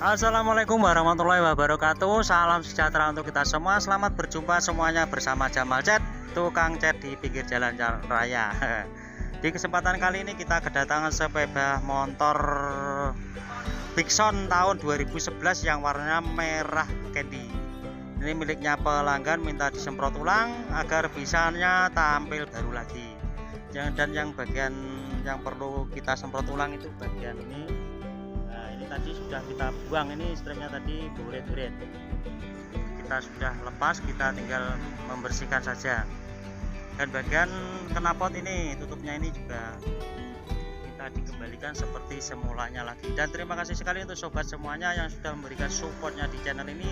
Assalamualaikum warahmatullahi wabarakatuh. Salam sejahtera untuk kita semua. Selamat berjumpa semuanya bersama Jamal Cat, tukang cat di pinggir jalan raya. Di kesempatan kali ini kita kedatangan sepeda motor Bigson tahun 2011 yang warnanya merah candy. Ini miliknya pelanggan, minta disemprot ulang agar bisanya tampil baru lagi. Dan yang bagian yang perlu kita semprot ulang itu bagian ini. Tadi sudah kita buang, ini stripnya tadi buret-buret, kita sudah lepas, kita tinggal membersihkan saja. Dan bagian knalpot ini, tutupnya ini juga kita dikembalikan seperti semulanya lagi. Dan terima kasih sekali untuk sobat semuanya yang sudah memberikan supportnya di channel ini.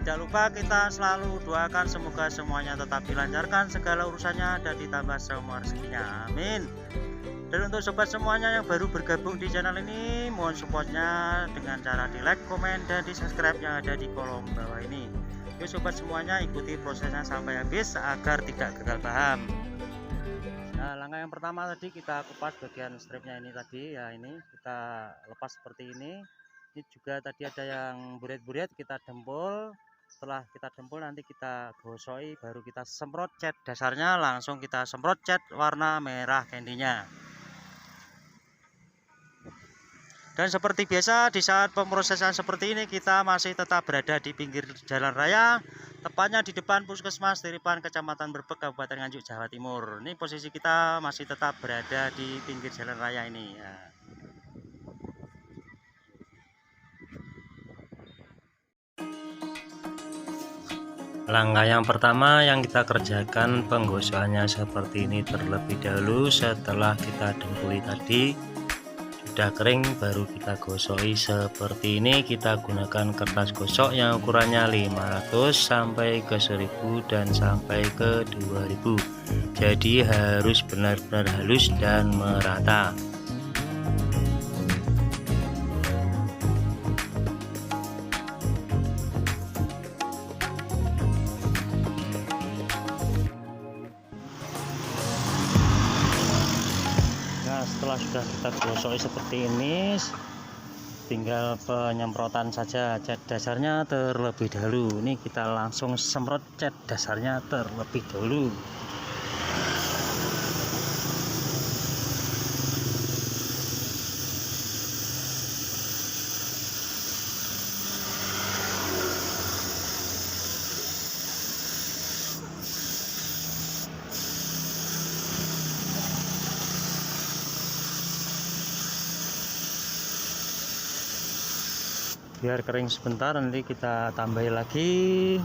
Tidak lupa kita selalu doakan semoga semuanya tetap dilancarkan segala urusannya dan ditambah semua rezekinya, amin. Dan untuk sobat semuanya yang baru bergabung di channel ini, mohon supportnya dengan cara di like, komen, dan di subscribe yang ada di kolom bawah ini. Yuk sobat semuanya, ikuti prosesnya sampai habis agar tidak gagal paham. Nah, langkah yang pertama tadi kita kupas bagian stripnya ini tadi ya, ini kita lepas seperti ini. Ini juga tadi ada yang buret-buret, kita dempul. Setelah kita dempul nanti kita gosoi, baru kita semprot cat dasarnya, langsung kita semprot cat warna merah candy-nya. Dan seperti biasa di saat pemrosesan seperti ini kita masih tetap berada di pinggir jalan raya, tepatnya di depan Puskesmas Tiripan, Kecamatan Brebek, Kabupaten Nganjuk, Jawa Timur. Ini posisi kita masih tetap berada di pinggir jalan raya ini ya. Langkah yang pertama yang kita kerjakan penggosokannya seperti ini terlebih dahulu. Setelah kita dempuli tadi sudah kering, baru kita gosoi seperti ini. Kita gunakan kertas gosok yang ukurannya 500 sampai ke 1000 dan sampai ke 2000, jadi harus benar-benar halus dan merata. Setelah sudah kita gosok seperti ini, tinggal penyemprotan saja cat dasarnya terlebih dahulu. Ini kita langsung semprot cat dasarnya terlebih dahulu. Biar kering sebentar, nanti kita tambahin lagi.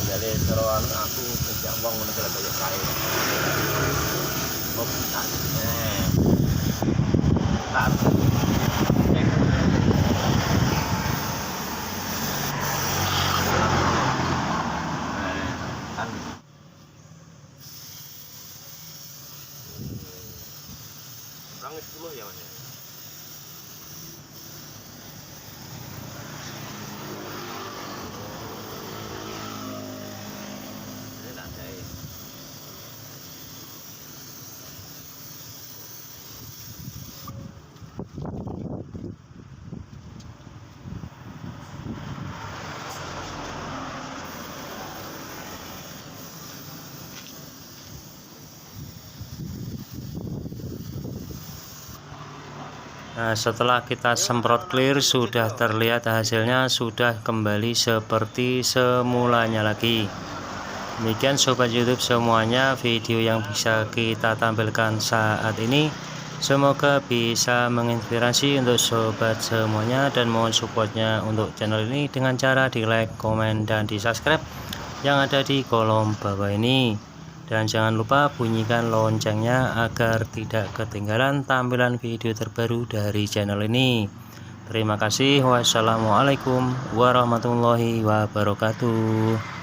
Jadi kalau aku kerja uang ngono kaya kaya kae. Oh, tak. Tak. Kan. Kurang 10 ya, Mas. Nah, setelah kita semprot clear, sudah terlihat hasilnya sudah kembali seperti semulanya lagi. Demikian sobat YouTube semuanya video yang bisa kita tampilkan saat ini. Semoga bisa menginspirasi untuk sobat semuanya, dan mohon supportnya untuk channel ini dengan cara di like, komen, dan di subscribe yang ada di kolom bawah ini. Dan jangan lupa bunyikan loncengnya agar tidak ketinggalan tampilan video terbaru dari channel ini. Terima kasih. Wassalamualaikum warahmatullahi wabarakatuh.